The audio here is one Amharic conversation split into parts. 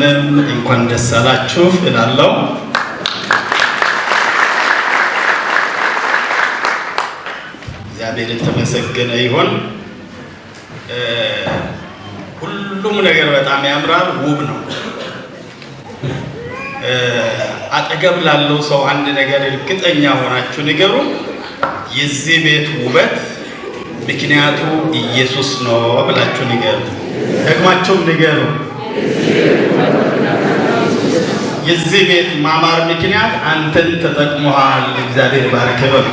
ሁላችሁንም እንኳን ደስ አላችሁ እላለሁ። እግዚአብሔር የተመሰገነ ይሁን። ሁሉም ነገር በጣም ያምራል፣ ውብ ነው። አጠገብ ላለው ሰው አንድ ነገር እርግጠኛ ሆናችሁ ንገሩ። የዚህ ቤት ውበት ምክንያቱ ኢየሱስ ነው ብላችሁ ንገሩ። ደግማችሁም ንገሩ። የዚህ ቤት ማማር ምክንያት አንተን ተጠቅሞሃል። እግዚአብሔር ባርክ በሉ።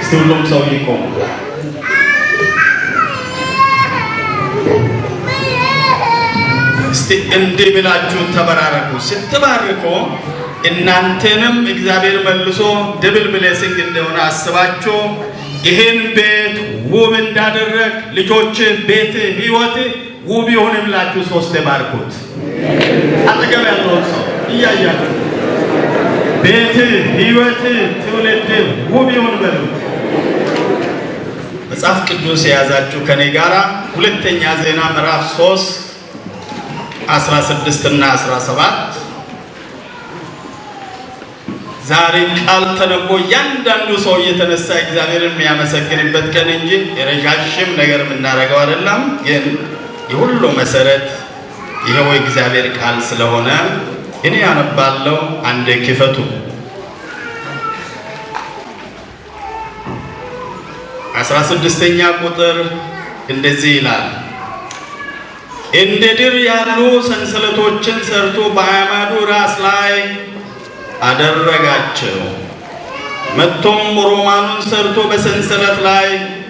እስቲ ሁሉም ሰው ይቆም። እስቲ እንዲህ ብላችሁ ተበራረኩ። ስትባርኩ እናንተንም እግዚአብሔር መልሶ ደብል ብሌሲንግ እንደሆነ አስባችሁ ይህን ቤት ውብ እንዳደረግ ልጆች ቤት ህይወት ውብ ይሆንላችሁ። ሶስት ባርኩት። አጠገብ ያለውን ሰው እያያችሁ ቤት ህይወት ትውልድ ውብ ይሁን በሉት። መጽሐፍ ቅዱስ የያዛችሁ ከኔ ጋራ ሁለተኛ ዜና ምዕራፍ 3 16 እና 17 ዛሬ ቃል ተነቦ ያንዳንዱ ሰው እየተነሳ እግዚአብሔርን የሚያመሰግንበት ቀን እንጂ የረጃሽም ነገር የምናደርገው አይደለም። ግን የሁሉ መሰረት ይሄው እግዚአብሔር ቃል ስለሆነ እኔ ያነባለሁ። አንድ ክፈቱ። 16ኛ ቁጥር እንደዚህ ይላል። እንደ ድር ያሉ ሰንሰለቶችን ሰርቶ በአዕማዱ ራስ ላይ አደረጋቸው። መጥቶም ሮማኑን ሰርቶ በሰንሰለት ላይ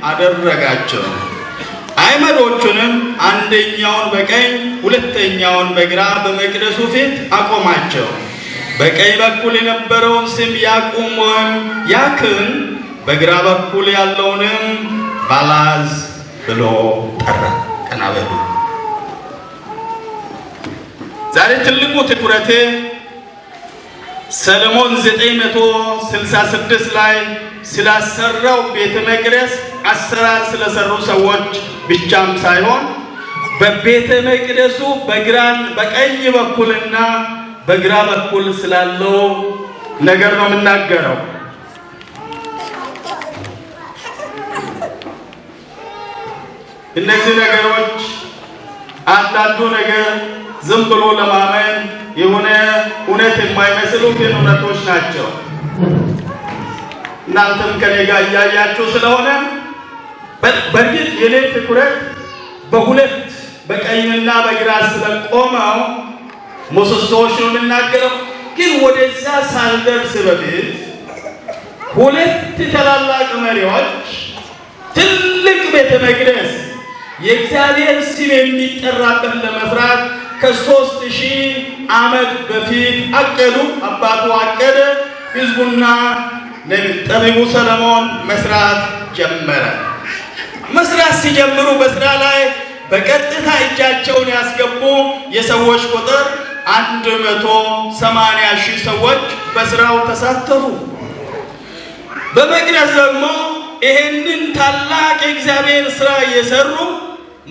አደረጋቸው። አዕማዶቹንም አንደኛውን በቀኝ ሁለተኛውን በግራ በመቅደሱ ፊት አቆማቸው። በቀኝ በኩል የነበረውን ስም ያቁም ወይም ያክን፣ በግራ በኩል ያለውንም ባላዝ ብሎ ጠራ። ቀና በሉ። ዛሬ ትልቁ ትኩረቴ ሰለሞን 966 ላይ ስላሰራው ቤተ መቅደስ አሰራር ስለሰሩ ሰዎች ብቻም ሳይሆን በቤተ መቅደሱ በቀኝ በኩልና በግራ በኩል ስላለው ነገር ነው የምናገረው። እነዚህ ነገሮች አንዳንዱ ነገር ዝም ብሎ ለማመን የሆነ እውነት የማይመስሉ ግን እውነቶች ናቸው። እናንተም ከኔ ጋር እያያችሁ ስለሆነ በእርግጥ የኔ ትኩረት በሁለት በቀኝና በግራ ስለቆመው ምሰሶዎች ነው የምናገረው። ግን ወደዛ ሳልደርስ በፊት ሁለት ታላላቅ መሪዎች ትልቅ ቤተ መቅደስ የእግዚአብሔር ስም የሚጠራበት ለመስራት ከ3000 ዓመት በፊት አቀዱ። አባቱ አቀደ፣ ህዝቡና ጠቢቡ ሰለሞን መስራት ጀመረ። መስራት ሲጀምሩ በስራ ላይ በቀጥታ እጃቸውን ያስገቡ የሰዎች ቁጥር 180,000 ሰዎች በስራው ተሳተፉ። በመቅደስ ደግሞ ይሄንን ታላቅ የእግዚአብሔር ስራ የሰሩ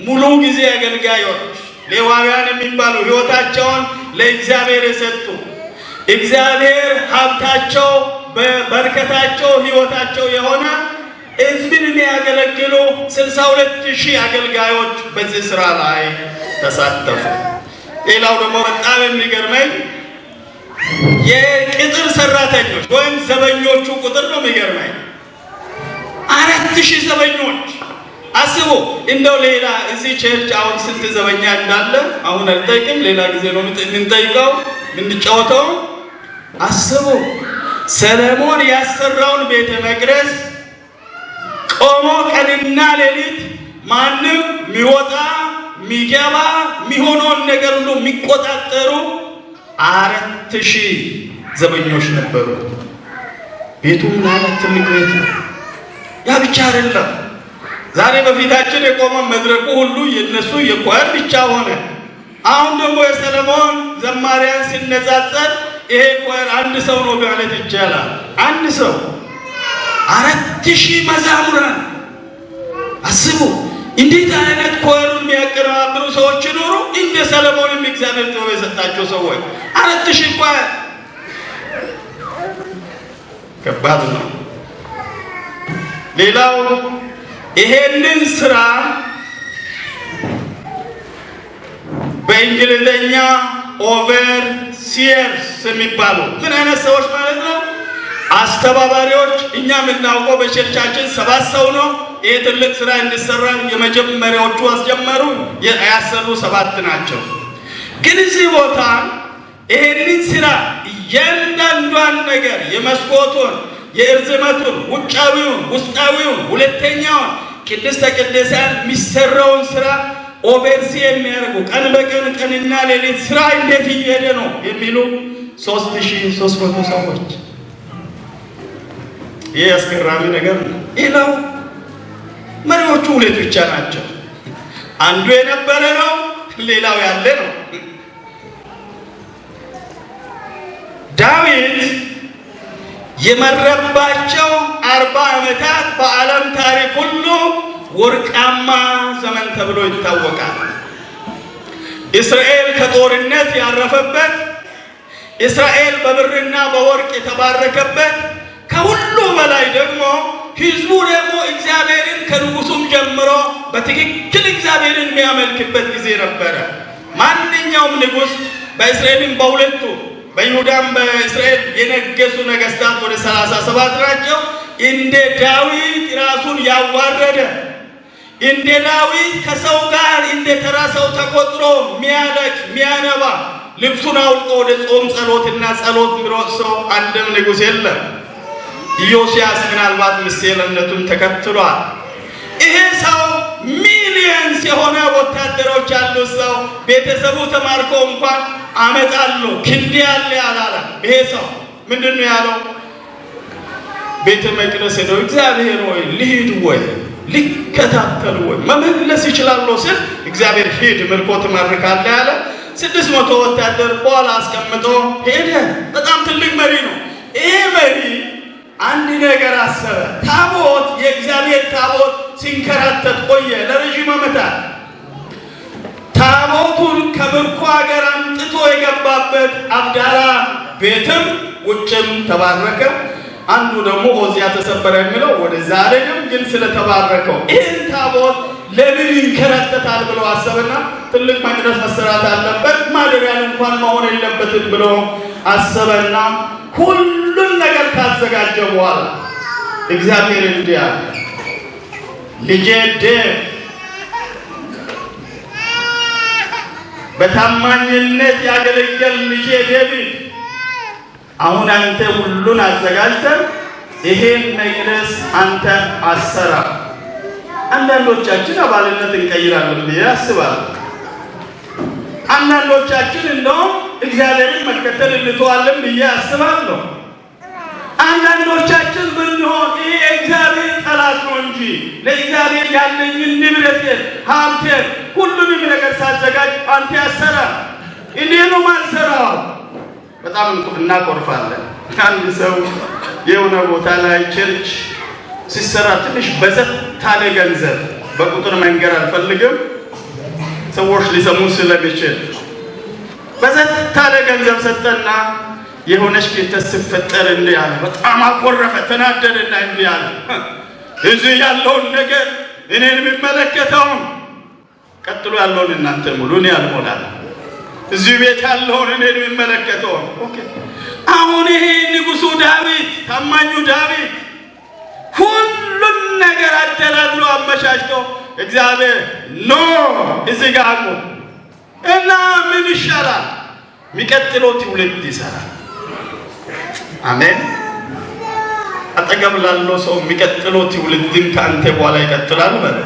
ሙሉ ጊዜ አገልጋዮች ሌዋውያን የሚባሉ ህይወታቸውን ለእግዚአብሔር የሰጡ እግዚአብሔር ሀብታቸው በበረከታቸው ህይወታቸው የሆነ ህዝብን የሚያገለግሉ 62,000 አገልጋዮች በዚህ ስራ ላይ ተሳተፉ። ሌላው ደግሞ በጣም የሚገርመኝ የቅጥር ሰራተኞች ወይም ዘበኞቹ ቁጥር ነው የሚገርመኝ። 4,000 ዘበኞች አስቡ። እንደው ሌላ እዚህ ቸርች አሁን ስንት ዘበኛ እንዳለ አሁን አልጠይቅም፣ ሌላ ጊዜ ነው የምንጠይቀው የምንጫወተው። አስቡ። ሰለሞን ያሰራውን ቤተ መቅደስ ቆሞ ቀንና ሌሊት ማንም ሚወጣ ሚገባ ሚሆነውን ነገር ሁሉ የሚቆጣጠሩ 4,000 ዘበኞች ነበሩ። ቤቱ ምን አይነት ትልቅ ቤት ነው! ያ ብቻ አይደለም። ዛሬ በፊታችን የቆመ መድረኩ ሁሉ የነሱ የኳር ብቻ ሆነ። አሁን ደግሞ የሰለሞን ዘማሪያን ሲነጻጸር ይሄ ኳር አንድ ሰው ነው ማለት ይቻላል። አንድ ሰው 4,000 መዛሙራን አስቡ። እንዴት አይነት ኳሩን የሚያቀራርቡ የሰጣቸው ሰዎች 4000 እንኳን ከባድ ነው። ሌላው ይሄንን ስራ በእንግሊዘኛ ኦቨርሲየርስ የሚባሉ ምን አይነት ሰዎች ማለት ነው? አስተባባሪዎች። እኛ የምናውቀው በቸርቻችን 7 ሰው ነው። ይሄ ትልቅ ስራ እንዲሰራ የመጀመሪያዎቹ አስጀመሩ ያሰሩ 7 ናቸው። ግን እዚህ ቦታ ይሄንን ስራ እያንዳንዷን ነገር የመስኮቱን፣ የእርዝመቱን፣ ውጫዊውን፣ ውስጣዊውን፣ ሁለተኛውን ቅድስተ ቅዱሳን የሚሰራውን ስራ ኦቨርሲ የሚያደርጉ ቀን በቀን ቀንና ሌሊት ስራ እንዴት እየሄደ ነው የሚሉ 3300 ሰዎች። ይህ አስገራሚ ነገር ነው። ይኸው መሪዎቹ 2 ብቻ ናቸው። አንዱ የነበረ ነው፣ ሌላው ያለ ነው። ዳዊት የመረባቸው 40 ዓመታት በዓለም ታሪክ ሁሉ ወርቃማ ዘመን ተብሎ ይታወቃል። እስራኤል ከጦርነት ያረፈበት፣ እስራኤል በብርና በወርቅ የተባረከበት፣ ከሁሉ በላይ ደግሞ ህዝቡ ደግሞ እግዚአብሔርን ከንጉሱም ጀምሮ በትክክል እግዚአብሔርን የሚያመልክበት ጊዜ ነበረ። ማንኛውም ንጉስ በእስራኤልም በሁለቱ በይሁዳም በእስራኤል የነገሱ ነገስታት ወደ 37 ናቸው። እንደ ዳዊት ራሱን ያዋረደ፣ እንደ ዳዊት ከሰው ጋር እንደ ተራ ሰው ተቆጥሮ የሚያለቅስ የሚያነባ፣ ልብሱን አውልቆ ወደ ጾም ጸሎትና ጸሎት የሚሮጥ ሰው አንድም ንጉስ የለም። ኢዮስያስ ምናልባት ምሳሌነቱን ተከትሏል። ይሄ ሰው ሚሊየንስ የሆነ ወታደሮች ያሉት ሰው ቤተሰቡ ተማርኮ እንኳን አመጣለሁ ክንድ ያለ ያላለ ይሄ ሰው ምንድነው ያለው? ቤተ መቅደስ ሄዶ እግዚአብሔር ወይ ልሂድ ወይ ሊከታተል ወይ መመለስ ይችላል ሲል እግዚአብሔር ሂድ ምርኮ ትማርካለህ ያለ 600 ወታደር በኋላ አስቀምጦ ሄደ። በጣም ትልቅ መሪ ነው። ይሄ መሪ አንድ ነገር አሰበ። ታቦት የእግዚአብሔር ታቦት ሲንከራተት ቆየ ለረጅም ዓመታት። ታቦቱን ከምርኮ ሀገር አምጥቶ የገባበት አብዳራ ቤትም ውጭም ተባረከ። አንዱ ደግሞ ሆዚያ ተሰበረ የሚለው ወደ ዛሬ ግን ስለተባረከው ይህን ታቦት ለምን ይንከራተታል ብሎ አሰበና ትልቅ መቅደስ መሰራት አለበት፣ ማደሪያን እንኳን መሆን የለበትም ብሎ አሰበና ሁሉን ነገር ካዘጋጀ በኋላ እግዚአብሔር እንዲህ አለ፣ ልጄ ዴቭ በታማኝነት ያገለገል ልጄ ዴቪድ፣ አሁን አንተ ሁሉን አዘጋጅተህ ይሄን መቅደስ አንተ አሰራ። አንዳንዶቻችን አባልነት እንቀይራለን ብዬ አስባለሁ። አንዳንዶቻችን እንደውም እግዚአብሔርን መከተል እንተዋለን ብዬ አስባለሁ። አንዳንዶቻችን ብንሆን ይሄ እግዚአብሔር ጠላት ነው እንጂ ለእግዚአብሔር ያለኝን ንብረቴን ሀብቴን ሁሉንም ነገር ሳዘጋጅ አንተ ያሰራ እኔ ነው ማልሰራው። በጣም እናቆርፋለን። አንድ ሰው የሆነ ቦታ ላይ ቸርች ሲሰራ ትንሽ በዘት ታለ ገንዘብ በቁጥር መንገር አልፈልግም ሰዎች ሊሰሙ ስለሚችል በዘት ታለ ገንዘብ ሰጠና የሆነች ቤት ተስፈጠር እንዲህ ያለ በጣም አቆረፈ፣ ተናደደና እንዲህ ያለ እዚህ ያለውን ነገር እኔን የሚመለከተውን ቀጥሎ ያለውን እናንተ ሙሉ እኔ አልሞላል። እዚህ ቤት ያለውን እኔን የሚመለከተውን ኦኬ። አሁን ይሄ ንጉሱ ዳዊት ታማኙ ዳዊት ሁሉን ነገር አደላድሎ አመቻችቶ እግዚአብሔር ኖ እዚህ ጋር አቁም እና ምን ይሻላል የሚቀጥለው ትውልድ ይሰራል። አሜን። አጠገብ ላለው ሰው የሚቀጥለው ትውልድም ከአንተ በኋላ ይቀጥላል በሉ።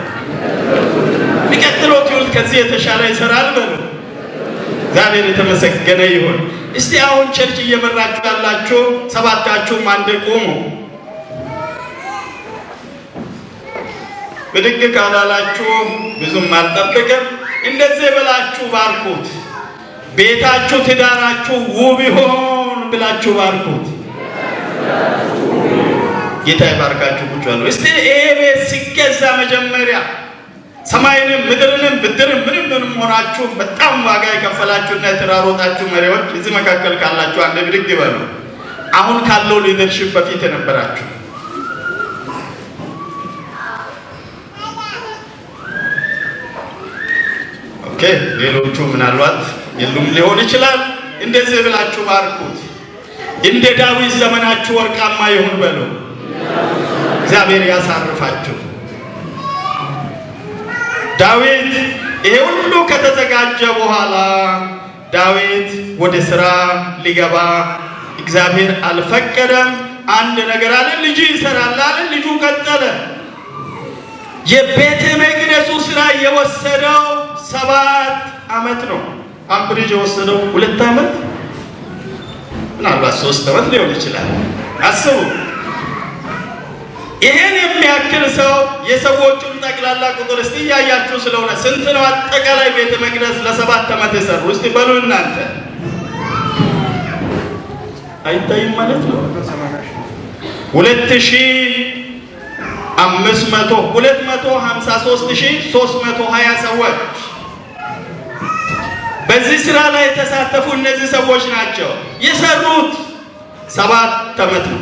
የሚቀጥለው ትውልድ ከዚህ የተሻለ ይሰራል በሉ። እግዚአብሔር የተመሰገነ ይሁን። እስቲ አሁን ቸርች እየመራችሁ ያላችሁ 7ታችሁም አንድ ቆሙ። ብድግ ካላላችሁ ብዙም አልጠብቅም። እንደዚህ ብላችሁ ባርኩት። ቤታችሁ ትዳራችሁ ውብ ይሆን ብላችሁ ባርኩት። ጌታ ይባርካችሁ። ቁጭ በሉ እስቲ። ይሄ ቤት ሲገዛ መጀመሪያ ሰማይንም ምድርንም ብድርም ምንም ሆናችሁ በጣም ዋጋ የከፈላችሁና የተራሮጣችሁ መሪዎች እዚህ መካከል ካላችሁ አንድ ብድግ በሉ። አሁን ካለው ሊደርሺፕ በፊት የነበራችሁ ኦኬ። ሌሎቹ ምናልባት የሉም ሊሆን ይችላል። እንደዚህ ብላችሁ ባርኩት። እንደ ዳዊት ዘመናችሁ ወርቃማ ይሁን በሉ። እግዚአብሔር ያሳርፋችሁ። ዳዊት ይሄ ሁሉ ከተዘጋጀ በኋላ ዳዊት ወደ ስራ ሊገባ እግዚአብሔር አልፈቀደም። አንድ ነገር አለ፣ ልጅ ይሰራል አለ። ልጁ ቀጠለ። የቤተ መቅደሱ ስራ የወሰደው 7 ዓመት ነው። አብሪጅ የወሰደው 2 ዓመት ምናልባት 3 ዓመት ሊሆን ይችላል። አስቡ። ይሄን የሚያክል ሰው የሰዎቹን ጠቅላላ ቁጥር እስቲ ያያችሁ ስለሆነ ስንት ነው አጠቃላይ ቤተ መቅደስ ለ7 ዓመት የሰሩ? እስቲ በሉ እናንተ። አይታይም ማለት ነው። 253,320 ሰዎች በዚህ ስራ ላይ የተሳተፉ እነዚህ ሰዎች ናቸው። የሰሩት 7 ዓመት ነው።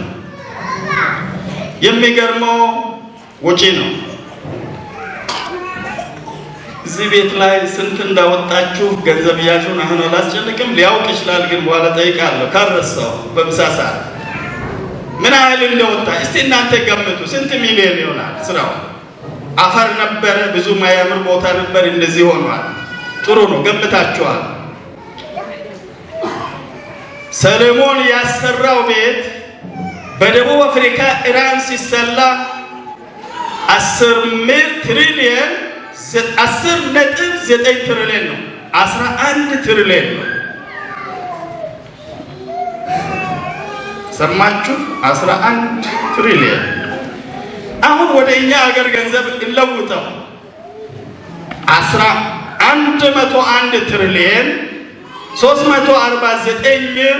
የሚገርመው ወጪ ነው። እዚህ ቤት ላይ ስንት እንዳወጣችሁ ገንዘብ ያዡን አሁን አላስጨንቅም። ሊያውቅ ይችላል ግን በኋላ ጠይቃለሁ ካረሳው በምሳ ሰዓት ምን ያህል እንደወጣ እስቲ እናንተ ገምቱ። ስንት ሚሊዮን ይሆናል? ስራው አፈር ነበረ፣ ብዙ ማያምር ቦታ ነበር፣ እንደዚህ ሆኗል። ጥሩ ነው ገምታችኋል። ሰለሞን ያሰራው ቤት በደቡብ አፍሪካ ኢራን ሲሰላ 10.9 ትሪሊየን ነው። 11 ትሪሊየን ነው። ሰማችሁ? 11 ትሪሊየን። አሁን ወደ እኛ ሀገር ገንዘብ እንለውጠው። 101 ትሪሊየን 349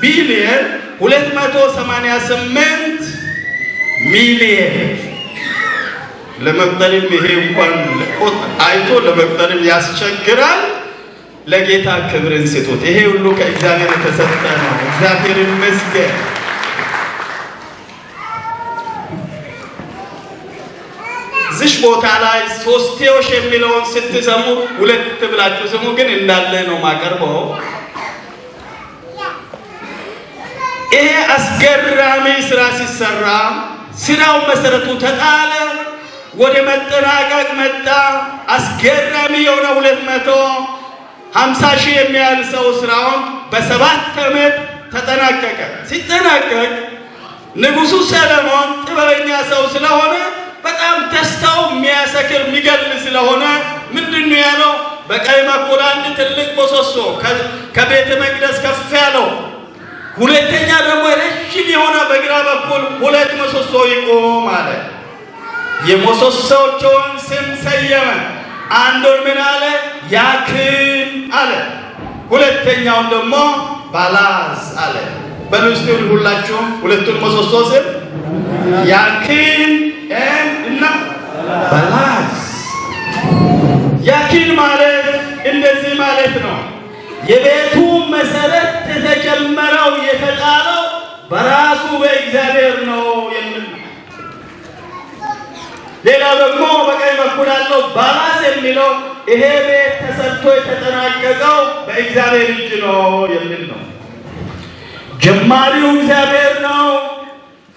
ቢሊየን 288 ሚሊየን ለመቁጠርም ይሄ እንኳን አይቶ ለመቁጠርም ያስቸግራል። ለጌታ ክብርን ስጡት። ይሄ ሁሉ ከእግዚአብሔር የተሰጠ ነው። እግዚአብሔር ይመስገን። እዚህ ቦታ ላይ ሶስቴዎች የሚለውን ስትሰሙ 2 ብላችሁ ስሙ፣ ግን እንዳለ ነው ማቀርበው። ይሄ አስገራሚ ስራ ሲሰራ ስራው መሰረቱ ተጣለ፣ ወደ መጠናቀቅ መጣ። አስገራሚ የሆነ 250 ሺህ የሚያህል ሰው ስራውን በ7 ዓመት ተጠናቀቀ። ሲጠናቀቅ ንጉሱ ሰለሞን ጥበበኛ ሰው ስለሆነ በጣም ደስታው የሚያሰክር የሚገል ስለሆነ ምንድነው ያለው? በቀኝ በኩል አንድ ትልቅ ምሰሶ ከቤተ መቅደስ ከፍ ያለው፣ ሁለተኛ ደግሞ ረጅም የሆነ በግራ በኩል 2 ምሰሶ ይቆም አለ። የምሰሶቹን ስም ሰየመ። አንዱን ምን አለ? ያክን አለ። ሁለተኛውን ደግሞ ባላዝ አለ። በልስቱ ሁላችሁም ሁለቱን ምሰሶ ስም ያክን እና ባላዝ። ያኪን ማለት እንደዚህ ማለት ነው። የቤቱ መሰረት የተጀመረው የተጣለው በራሱ በእግዚአብሔር ነው የሚል። ሌላው ደግሞ በቀኝ በኩል ያለው ባላዝ የሚለው ይሄ ቤት ተሰርቶ የተጠናቀቀው በእግዚአብሔር እጅ ነው የሚል ነው። ጀማሪው እግዚአብሔር ነው፣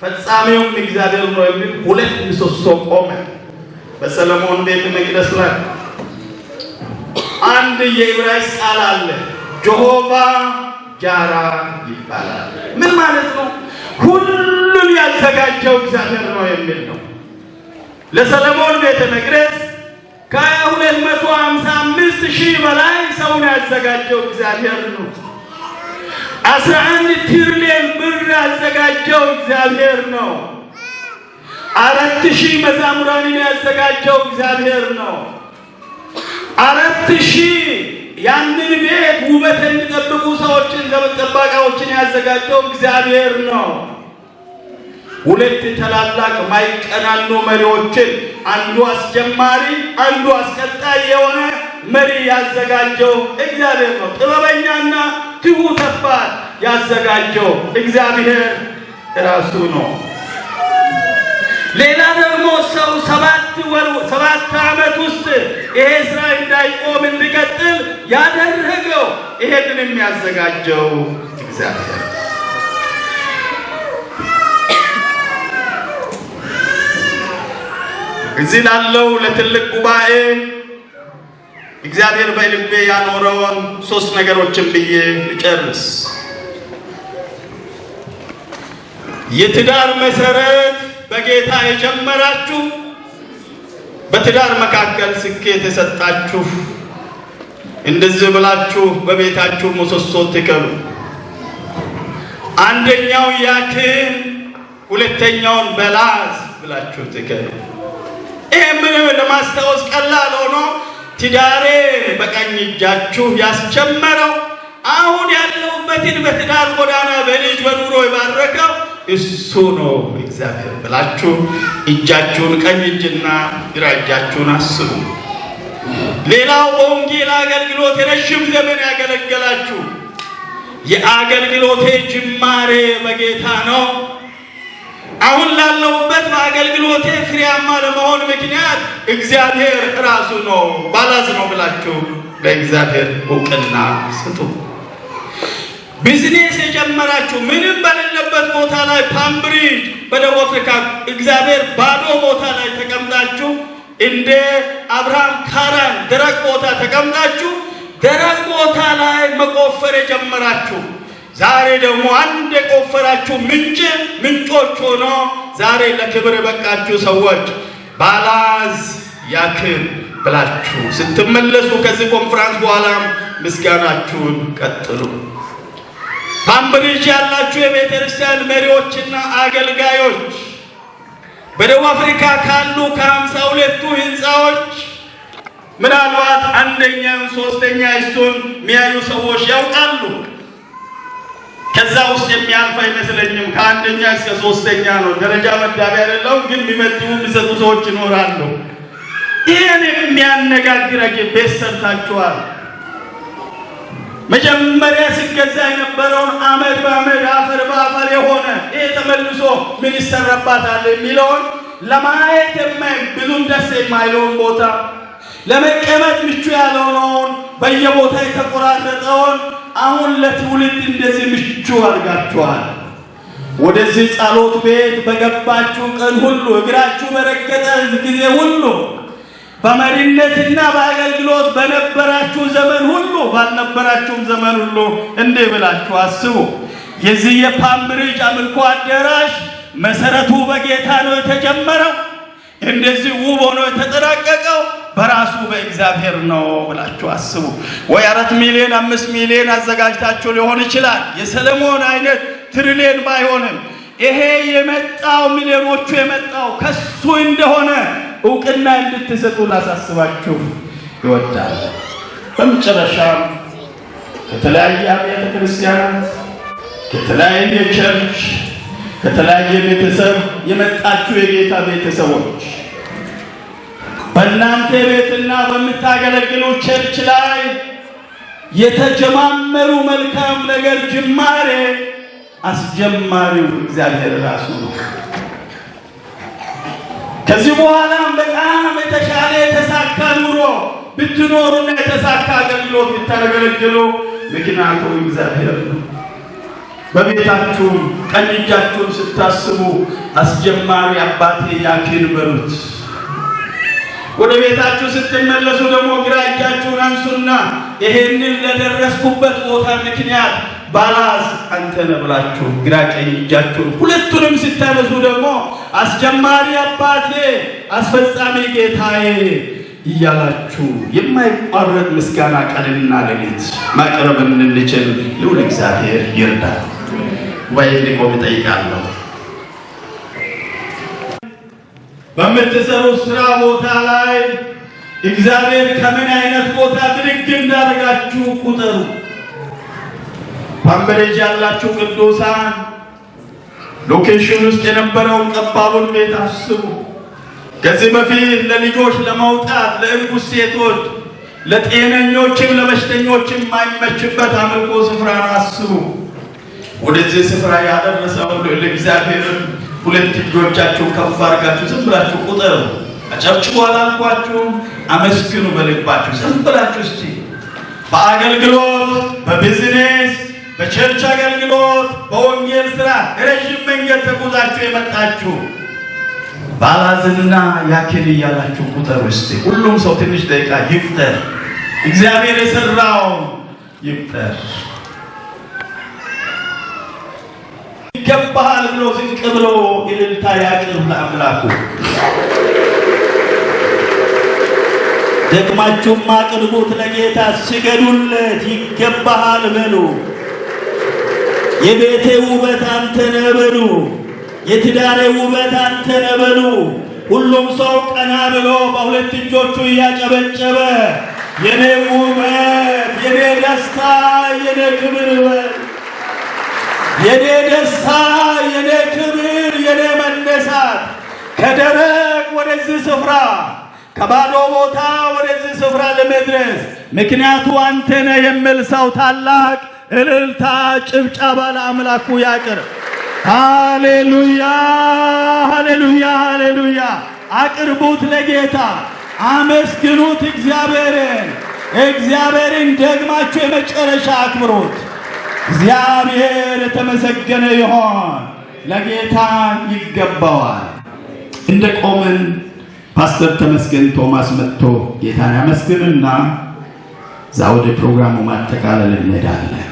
ፈጻሚውም እግዚአብሔር ነው የሚል 2 ምሰሶ ቆመ በሰለሞን ቤተ መቅደስ ላይ። አንድ የዕብራይስጥ ቃል አለ፣ ጀሆቫ ጃራ ይባላል። ምን ማለት ነው? ሁሉን ያዘጋጀው እግዚአብሔር ነው የሚል ነው። ለሰለሞን ቤተ መቅደስ ከ255 ሺህ በላይ ሰውን ያዘጋጀው እግዚአብሔር ነው። 11 ትሪሊየን ብር ያዘጋጀው እግዚአብሔር ነው። 4000 መዛሙራንን ያዘጋጀው እግዚአብሔር ነው። 4000 ያንን ቤት ውበት የሚጠብቁ ሰዎችን ጠባቂዎችን ያዘጋጀው እግዚአብሔር ነው። 2 ታላላቅ ማይቀናኑ መሪዎችን፣ አንዱ አስጀማሪ አንዱ አስቀጣይ የሆነ መሪ ያዘጋጀው እግዚአብሔር ነው። ጥበበኛና ትሁት አባት ያዘጋጀው እግዚአብሔር ራሱ ነው። ሌላ ደግሞ ሰው 7 ዓመት ውስጥ ይሄ ስራ እንዳይቆም እንዲቀጥል ያደረገው ይሄንን የሚያዘጋጀው እግዚአብሔር። እዚህ ላለው ለትልቅ ጉባኤ እግዚአብሔር በልቤ ያኖረውን 3 ነገሮችን ብዬ ልጨርስ። የትዳር መሰረት በጌታ የጀመራችሁ፣ በትዳር መካከል ስኬት የሰጣችሁ እንደዚህ ብላችሁ በቤታችሁ ምሰሶ ትከሉ። አንደኛው ያክን፣ ሁለተኛውን በላዝ ብላችሁ ትከሉ። ይሄ ምን ለማስታወስ ቀላል ሆኖ ትዳሬ በቀኝ እጃችሁ ያስጀመረው አሁን ያለውበትን በትዳር ጎዳና በልጅ በኑሮ የባረከው እሱ ነው እግዚአብሔር ብላችሁ እጃችሁን ቀኝ እጅና ግራ እጃችሁን አስቡ። ሌላው በወንጌል አገልግሎት የረጅም ዘመን ያገለገላችሁ የአገልግሎቴ ጅማሬ በጌታ ነው፣ አሁን ላለሁበት በአገልግሎቴ ፍሬያማ ለመሆን ምክንያት እግዚአብሔር ራሱ ነው ባላዝ ነው ብላችሁ ለእግዚአብሔር እውቅና ስጡ። ቢዝነስ የጀመራችሁ ምንም በሌለበት ቦታ ላይ ፓምብሪጅ በደቡብ አፍሪካ እግዚአብሔር ባዶ ቦታ ላይ ተቀምጣችሁ እንደ አብርሃም ካራን ደረቅ ቦታ ተቀምጣችሁ ደረቅ ቦታ ላይ መቆፈር የጀመራችሁ ዛሬ ደግሞ አንድ የቆፈራችሁ ምንጮች ሆኖ ዛሬ ለክብር የበቃችሁ ሰዎች ባላዝ ያክን ብላችሁ ስትመለሱ ከዚህ ኮንፈረንስ በኋላም ምስጋናችሁን ቀጥሉ። ፓምብሪጅ ያላችሁ የቤተ ክርስቲያን መሪዎችና አገልጋዮች በደቡብ አፍሪካ ካሉ ከ52ቱ ህንፃዎች ምናልባት አንደኛው 3ኛ እሱን የሚያዩ ሰዎች ያውቃሉ። ከዛ ውስጥ የሚያልፍ አይመስለኝም። ከአንደኛ እስከ 3ኛ ነው። ደረጃ መዳቢያ አይደለም፣ ግን የሚመድቡ የሚሰጡ ሰዎች ይኖራሉ። ይሄን የሚያነጋግር ቤት ሰርታችኋል። መጀመሪያ ሲገዛ የነበረውን አመድ በአመድ አፈር በአፈር የሆነ ይሄ ተመልሶ ምን ይሰራባታል የሚለውን ለማየት ብዙም ደስ የማይለውን ቦታ ለመቀመጥ ምቹ ያልሆነውን በየቦታ የተቆራረጠውን አሁን ለትውልድ እንደዚህ ምቹ አድርጋችኋል። ወደዚህ ጸሎት ቤት በገባችሁ ቀን ሁሉ እግራችሁ በረገጠ ጊዜ ሁሉ በመሪነትና በአገልግሎት በነበራችሁ ዘመን ሁሉ ባልነበራችሁም ዘመን ሁሉ እንዲህ ብላችሁ አስቡ። የዚህ የፓምብሪጅ አምልኮ አዳራሽ መሰረቱ በጌታ ነው የተጀመረው። እንደዚህ ውብ ሆኖ የተጠናቀቀው በራሱ በእግዚአብሔር ነው ብላችሁ አስቡ። ወይ 4 ሚሊዮን 5 ሚሊዮን አዘጋጅታችሁ ሊሆን ይችላል። የሰለሞን አይነት ትሪሊየን ባይሆንም ይሄ የመጣው ሚሊዮኖቹ የመጣው ከሱ እንደሆነ እውቅና እንድትሰጡ ላሳስባችሁ ይወዳል። በመጨረሻም ከተለያየ አብያተ ክርስቲያናት፣ ከተለያየ ቸርች፣ ከተለያየ ቤተሰብ የመጣችሁ የጌታ ቤተሰቦች በእናንተ ቤትና በምታገለግሉ ቸርች ላይ የተጀማመሩ መልካም ነገር ጅማሬ አስጀማሪው እግዚአብሔር ራሱ ነው። ከዚህ በኋላም በጣም የተሻለ የተሳካ ኑሮ ብትኖሩና የተሳካ አገልግሎት ብታገለግሉ ምክንያቱ እግዚአብሔር ነው። በቤታችሁ ቀኝ እጃችሁን ስታስቡ አስጀማሪ አባቴ ያክን በሉት። ወደ ቤታችሁ ስትመለሱ ደግሞ ግራ እጃችሁን አንሱና ይሄንን ለደረስኩበት ቦታ ምክንያት ባላዝ አንተ ነህ ብላችሁ ግራ ቀኝ እጃችሁን ሁለቱንም ስታነሱ ደግሞ አስጀማሪ አባቴ አስፈጻሚ ጌታዬ እያላችሁ የማይቋረጥ ምስጋና ቀንና ሌሊት ማቅረብ እንድንችል ልዑል እግዚአብሔር ይርዳል። ወይ እንዲቆም እጠይቃለሁ። በምትሰሩ ስራ ቦታ ላይ እግዚአብሔር ከምን አይነት ቦታ ብድግ እንዳደረጋችሁ ቁጠሩ። ፓምብሪጅ ያላችሁ ቅዱሳን ሎኬሽን ውስጥ የነበረውን ጠባቡን ቤት አስቡ። ከዚህ በፊት ለልጆች ለመውጣት ለእርጉዝ ሴቶች ለጤነኞችም ለበሽተኞችም የማይመችበት አምልኮ ስፍራ አስቡ። ወደዚህ ስፍራ ያደረሰው ለእግዚአብሔር ሁለት እጆቻችሁ ከፍ አድርጋችሁ ዝም ብላችሁ ቁጠሩ። አጨብጭቡ አላልኳችሁም? አመስግኑ በልባችሁ ዝም ብላችሁ እስቲ። በአገልግሎት በቢዝነስ በቸርች አገልግሎት በወንጌል ስራ ረጅም መንገድ ተጉዛችሁ የመጣችሁ ባላዝንና ያኬን እያላችሁ ቁጠሩ እስቲ። ሁሉም ሰው ትንሽ ደቂቃ ይቁጠር። እግዚአብሔር የሰራው ይቁጠር። ይገባሃል ብሎ ዝቅ ብሎ እልልታ ያቅርብ ለአምላኩ። ደግማችሁም አቅርቡት ለጌታ፣ ስገዱለት፣ ይገባሃል በሉ። የቤቴ ውበት አንተ ነህ በሉ። የትዳሬ ውበት አንተ ነህ በሉ። ሁሉም ሰው ቀና ብሎ በሁለት እጆቹ እያጨበጨበ የኔ ውበት፣ የኔ ደስታ፣ የኔ ክብር በል። የኔ ደስታ፣ የኔ ክብር፣ የኔ መነሳት ከደረቅ ወደዚህ ስፍራ ከባዶ ቦታ ወደዚህ ስፍራ ለመድረስ ምክንያቱ አንተ ነህ የሚል ሰው ታላቅ እልልታ ጭብጨባ ለአምላኩ ያቅርብ። ሃሌሉያ ሃሌሉያ ሃሌሉያ። አቅርቡት ለጌታ፣ አመስግኑት እግዚአብሔርን ደግማችሁ የመጨረሻ አክብሩት። እግዚአብሔር የተመሰገነ ይሆን፣ ለጌታ ይገባዋል። እንደ ቆምን ፓስተር ተመስገን ቶማስ መጥቶ ጌታን ያመስግንና ዛውደ ፕሮግራሙ ማጠቃለል እንሄዳለን።